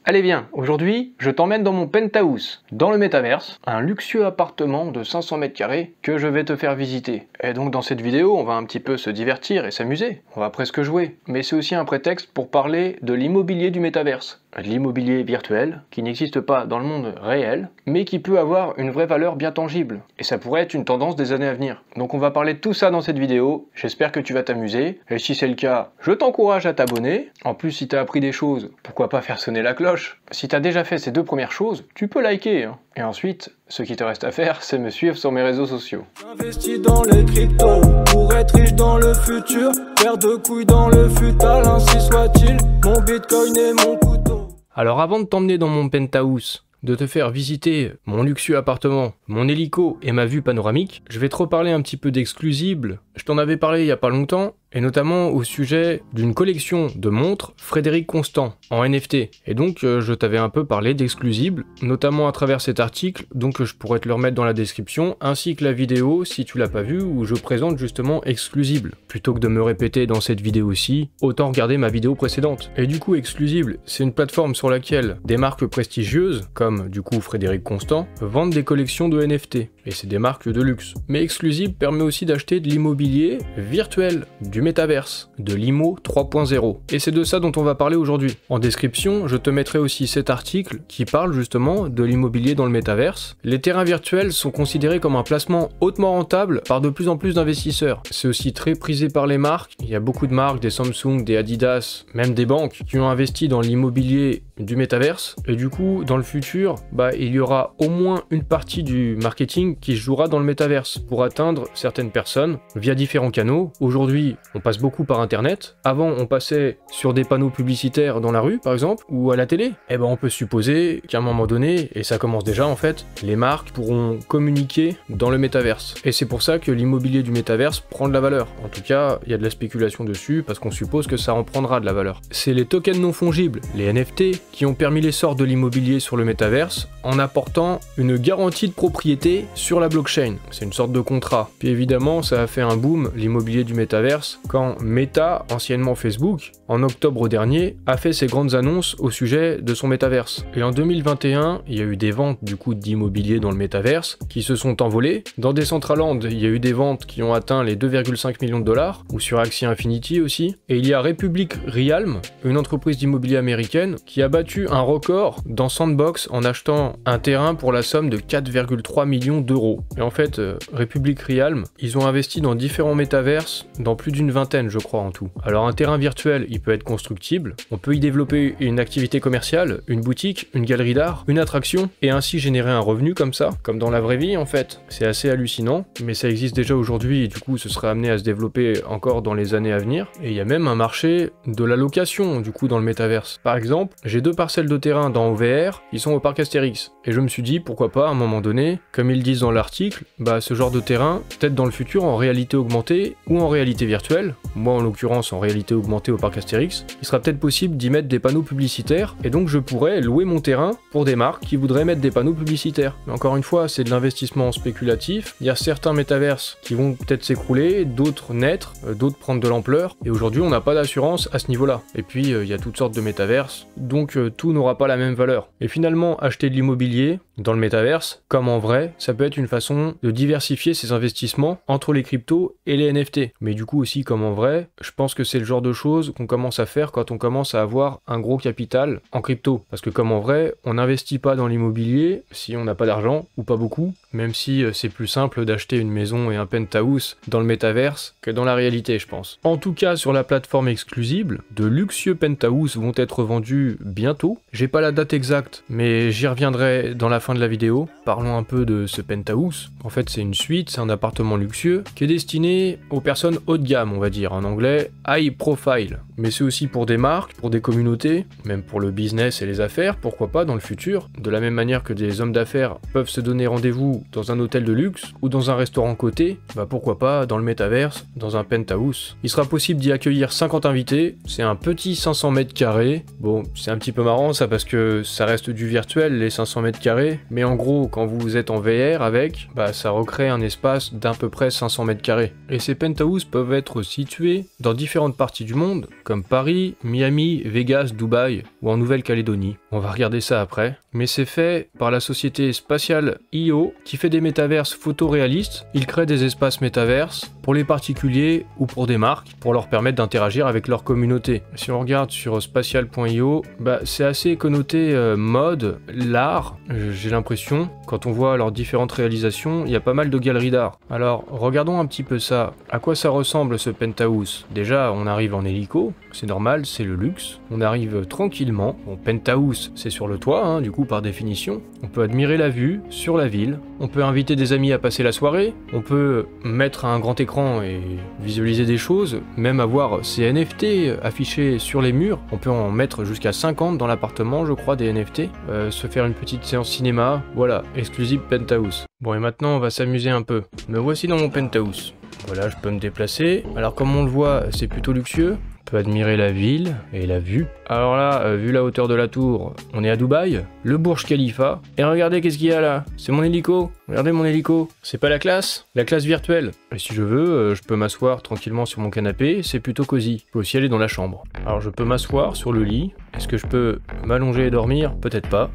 Allez viens, aujourd'hui, je t'emmène dans mon penthouse, dans le métaverse, un luxueux appartement de 500 mètres carrés que je vais te faire visiter. Et donc dans cette vidéo, on va un petit peu se divertir et s'amuser, on va presque jouer. Mais c'est aussi un prétexte pour parler de l'immobilier du métaverse. L'immobilier virtuel, qui n'existe pas dans le monde réel, mais qui peut avoir une vraie valeur bien tangible. Et ça pourrait être une tendance des années à venir. Donc on va parler de tout ça dans cette vidéo, j'espère que tu vas t'amuser, et si c'est le cas, je t'encourage à t'abonner. En plus, si t'as appris des choses, pourquoi pas faire sonner la cloche? Si t'as déjà fait ces deux premières choses, tu peux liker, hein. Et ensuite, ce qui te reste à faire, c'est me suivre sur mes réseaux sociaux. J'investis dans les cryptos, pour être riche dans le futur, paire de couilles dans le futal, ainsi soit-il, mon bitcoin et mon couteau. Alors avant de t'emmener dans mon penthouse, de te faire visiter mon luxueux appartement, mon hélico et ma vue panoramique, je vais te reparler un petit peu d'exclusibles. Je t'en avais parlé il y a pas longtemps, et notamment au sujet d'une collection de montres Frédéric Constant en NFT. Et donc je t'avais un peu parlé d'exclusibles, notamment à travers cet article, donc je pourrais te le remettre dans la description, ainsi que la vidéo si tu l'as pas vue, où je présente justement exclusibles. Plutôt que de me répéter dans cette vidéo aussi, autant regarder ma vidéo précédente. Et du coup exclusible, c'est une plateforme sur laquelle des marques prestigieuses, comme du coup Frédéric Constant, vendent des collections de NFT. Et c'est des marques de luxe. Mais exclusible permet aussi d'acheter de l'immobilier virtuel, du métaverse, de l'IMO 3.0. Et c'est de ça dont on va parler aujourd'hui. En description, je te mettrai aussi cet article qui parle justement de l'immobilier dans le métaverse. Les terrains virtuels sont considérés comme un placement hautement rentable par de plus en plus d'investisseurs. C'est aussi très prisé par les marques. Il y a beaucoup de marques, des Samsung, des Adidas, même des banques qui ont investi dans l'immobilier du métaverse. Et du coup, dans le futur, il y aura au moins une partie du marketing qui se jouera dans le métaverse pour atteindre certaines personnes via différents canaux. Aujourd'hui, on passe beaucoup par internet. Avant, on passait sur des panneaux publicitaires dans la rue, par exemple, ou à la télé. Et on peut supposer qu'à un moment donné, et ça commence déjà en fait, les marques pourront communiquer dans le métaverse. Et c'est pour ça que l'immobilier du métaverse prend de la valeur. En tout cas, il y a de la spéculation dessus parce qu'on suppose que ça en prendra de la valeur. C'est les tokens non fongibles, les NFT, qui ont permis l'essor de l'immobilier sur le métaverse en apportant une garantie de propriété sur la blockchain. C'est une sorte de contrat. Puis évidemment, ça a fait un boom, l'immobilier du métaverse, quand Meta, anciennement Facebook, en octobre dernier, a fait ses grandes annonces au sujet de son métaverse. Et en 2021, il y a eu des ventes du coup d'immobilier dans le métaverse qui se sont envolées. Dans Decentraland, il y a eu des ventes qui ont atteint les 2,5 millions de dollars, ou sur Axie Infinity aussi. Et il y a Republic Realm, une entreprise d'immobilier américaine, qui a battu un record dans Sandbox en achetant un terrain pour la somme de 4,3 millions d'euros. Et en fait, Republic Realm, ils ont investi dans différents métaverses, dans plus d'une vingtaine je crois en tout. Alors un terrain virtuel, il peut être constructible, on peut y développer une activité commerciale, une boutique, une galerie d'art, une attraction, et ainsi générer un revenu comme ça, comme dans la vraie vie en fait. C'est assez hallucinant, mais ça existe déjà aujourd'hui et du coup ce serait amené à se développer encore dans les années à venir. Et il y a même un marché de la location du coup dans le métaverse. Par exemple, j'ai deux parcelles de terrain dans OVR, ils sont au parc Astérix. Et je me suis dit, pourquoi pas, à un moment donné, comme ils disent dans l'article, ce genre de terrain, peut-être dans le futur en réalité augmentée ou en réalité virtuelle, moi en l'occurrence en réalité augmentée au parc Astérix, il sera peut-être possible d'y mettre des panneaux publicitaires, et donc je pourrais louer mon terrain pour des marques qui voudraient mettre des panneaux publicitaires. Mais encore une fois, c'est de l'investissement spéculatif, il y a certains métaverses qui vont peut-être s'écrouler, d'autres naître, d'autres prendre de l'ampleur, et aujourd'hui on n'a pas d'assurance à ce niveau-là. Et puis il y a toutes sortes de métaverses, donc tout n'aura pas la même valeur. Et finalement, acheter de l'immobilier dans le métaverse, comme en vrai, ça peut être une façon de diversifier ses investissements entre les cryptos et les NFT. Mais du coup aussi, comme en vrai, je pense que c'est le genre de choses qu'on commence à faire quand on commence à avoir un gros capital en crypto. Parce que comme en vrai, on n'investit pas dans l'immobilier si on n'a pas d'argent, ou pas beaucoup, même si c'est plus simple d'acheter une maison et un penthouse dans le métaverse que dans la réalité, je pense. En tout cas, sur la plateforme exclusive, de luxueux penthouses vont être vendus bientôt. J'ai pas la date exacte, mais j'y reviendrai dans la fin de la vidéo. Parlons un peu de ce penthouse. En fait, c'est une suite, c'est un appartement luxueux qui est destiné aux personnes haut de gamme, on va dire, en anglais high profile. Mais c'est aussi pour des marques, pour des communautés, même pour le business et les affaires, pourquoi pas dans le futur. De la même manière que des hommes d'affaires peuvent se donner rendez-vous dans un hôtel de luxe ou dans un restaurant coté, pourquoi pas dans le métaverse, dans un penthouse. Il sera possible d'y accueillir 50 invités, c'est un petit 500 mètres carrés. Bon, c'est un petit peu marrant ça parce que ça reste du virtuel les 500 mètres carrés, mais en gros quand vous êtes en VR avec, ça recrée un espace d'à peu près 500 mètres carrés. Et ces penthouses peuvent être situés dans différentes parties du monde, comme Paris, Miami, Vegas, Dubaï ou en Nouvelle-Calédonie. On va regarder ça après. Mais c'est fait par la société Spatial.io qui fait des métaverses photoréalistes. Ils créent des espaces métaverses pour les particuliers ou pour des marques pour leur permettre d'interagir avec leur communauté. Si on regarde sur Spatial.io, c'est assez connoté mode, l'art, j'ai l'impression. Quand on voit leurs différentes réalisations, il y a pas mal de galeries d'art. Alors, regardons un petit peu ça. À quoi ça ressemble ce penthouse? Déjà, on arrive en hélico, c'est normal, c'est le luxe. On arrive tranquillement. Bon, penthouse, c'est sur le toit, hein, du coup, par définition. On peut admirer la vue sur la ville. On peut inviter des amis à passer la soirée. On peut mettre un grand écran et visualiser des choses. Même avoir ces NFT affichés sur les murs. On peut en mettre jusqu'à 50 dans l'appartement, je crois, des NFT. Se faire une petite séance cinéma. Voilà, exclusive penthouse. Bon, et maintenant, on va s'amuser un peu. Me voici dans mon penthouse. Voilà, je peux me déplacer. Alors, comme on le voit, c'est plutôt luxueux. On peut admirer la ville et la vue. Alors là, vu la hauteur de la tour, on est à Dubaï, le Burj Khalifa. Et regardez qu'est-ce qu'il y a là, c'est mon hélico. Regardez mon hélico. C'est pas la classe virtuelle. Et si je veux, je peux m'asseoir tranquillement sur mon canapé, c'est plutôt cosy. Je peux aussi aller dans la chambre. Alors je peux m'asseoir sur le lit. Est-ce que je peux m'allonger et dormir? Peut-être pas.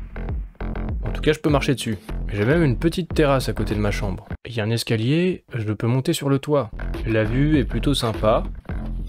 En tout cas, je peux marcher dessus. J'ai même une petite terrasse à côté de ma chambre. Il y a un escalier, je peux monter sur le toit. La vue est plutôt sympa.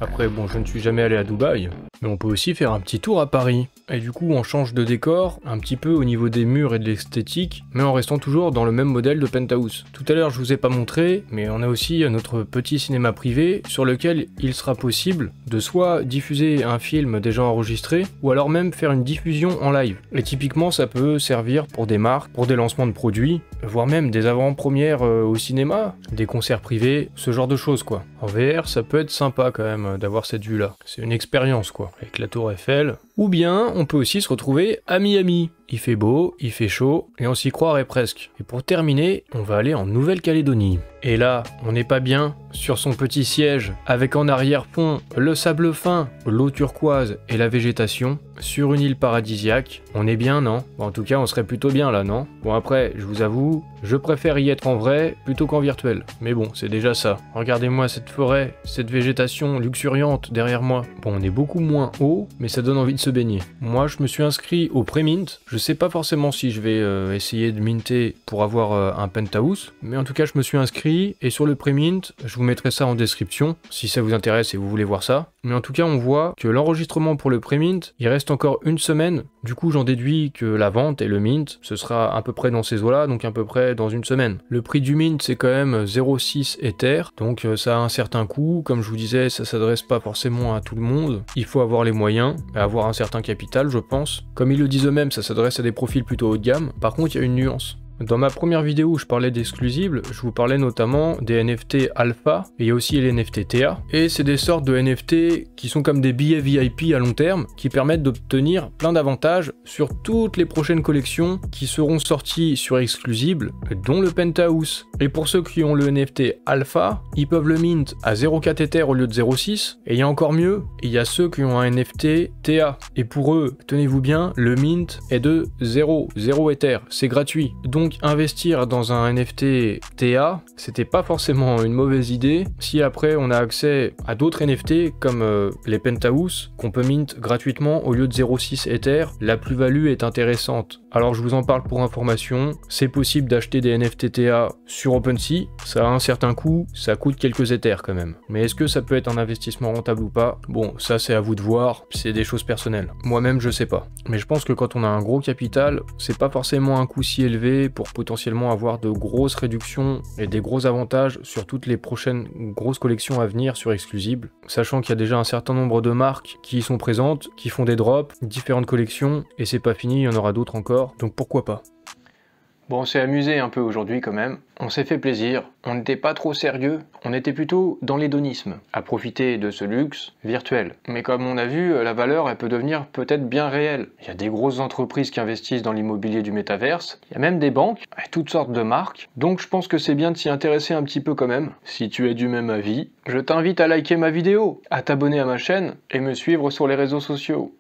Après, bon, je ne suis jamais allé à Dubaï, mais on peut aussi faire un petit tour à Paris. Et du coup, on change de décor, un petit peu au niveau des murs et de l'esthétique, mais en restant toujours dans le même modèle de penthouse. Tout à l'heure, je vous ai pas montré, mais on a aussi notre petit cinéma privé, sur lequel il sera possible de soit diffuser un film déjà enregistré, ou alors même faire une diffusion en live. Et typiquement, ça peut servir pour des marques, pour des lancements de produits, voire même des avant-premières au cinéma, des concerts privés, ce genre de choses quoi. En VR, ça peut être sympa quand même d'avoir cette vue-là. C'est une expérience quoi, avec la tour Eiffel. Ou bien, on peut aussi se retrouver à Miami. Il fait beau, il fait chaud, et on s'y croirait presque. Et pour terminer, on va aller en Nouvelle-Calédonie. Et là, on n'est pas bien sur son petit siège, avec en arrière-fond le sable fin, l'eau turquoise et la végétation, sur une île paradisiaque. On est bien, non? Bon, en tout cas, on serait plutôt bien là, non? Bon après, je vous avoue, je préfère y être en vrai plutôt qu'en virtuel. Mais bon, c'est déjà ça. Regardez-moi cette forêt, cette végétation luxuriante derrière moi. Bon, on est beaucoup moins haut, mais ça donne envie de se baigner. Moi, je me suis inscrit au pré-mint. Je sais pas forcément si je vais essayer de minter pour avoir un penthouse, mais en tout cas, je me suis inscrit, et sur le pré-mint, je vous mettrai ça en description, si ça vous intéresse et vous voulez voir ça. Mais en tout cas, on voit que l'enregistrement pour le pré-mint, il reste encore une semaine. Du coup, j'en déduis que la vente et le mint, ce sera à peu près dans ces eaux-là, donc à peu près dans une semaine. Le prix du mint, c'est quand même 0,6 Ether, donc ça a un certain coût. Comme je vous disais, ça s'adresse pas forcément à tout le monde. Il faut avoir les moyens, et avoir un certain capital, je pense. Comme ils le disent eux-mêmes, ça s'adresse à des profils plutôt haut de gamme. Par contre, il y a une nuance. Dans ma première vidéo où je parlais d'exclusibles, je vous parlais notamment des NFT alpha, et il y a aussi les NFT TA, et c'est des sortes de NFT qui sont comme des billets VIP à long terme, qui permettent d'obtenir plein d'avantages sur toutes les prochaines collections qui seront sorties sur exclusibles, dont le penthouse. Et pour ceux qui ont le NFT alpha, ils peuvent le mint à 0,4 Ether au lieu de 0,6, et il y a encore mieux, il y a ceux qui ont un NFT TA, et pour eux, tenez-vous bien, le mint est de 0 Ether, c'est gratuit. Donc investir dans un NFT TA, c'était pas forcément une mauvaise idée si après on a accès à d'autres NFT comme les penthouse qu'on peut mint gratuitement au lieu de 0,6 Ether. La plus-value est intéressante. Alors je vous en parle pour information, c'est possible d'acheter des NFT TA sur OpenSea, ça a un certain coût, ça coûte quelques Ethers quand même. Mais est-ce que ça peut être un investissement rentable ou pas? Bon, ça c'est à vous de voir, c'est des choses personnelles. Moi-même je sais pas. Mais je pense que quand on a un gros capital, c'est pas forcément un coût si élevé pour potentiellement avoir de grosses réductions et des gros avantages sur toutes les prochaines grosses collections à venir sur Exclusible, sachant qu'il y a déjà un certain nombre de marques qui y sont présentes, qui font des drops, différentes collections, et c'est pas fini, il y en aura d'autres encore, donc pourquoi pas. Bon, on s'est amusé un peu aujourd'hui quand même, on s'est fait plaisir, on n'était pas trop sérieux, on était plutôt dans l'hédonisme, à profiter de ce luxe virtuel. Mais comme on a vu, la valeur elle peut devenir peut-être bien réelle. Il y a des grosses entreprises qui investissent dans l'immobilier du métaverse, il y a même des banques, toutes sortes de marques, donc je pense que c'est bien de s'y intéresser un petit peu quand même. Si tu es du même avis, je t'invite à liker ma vidéo, à t'abonner à ma chaîne et me suivre sur les réseaux sociaux.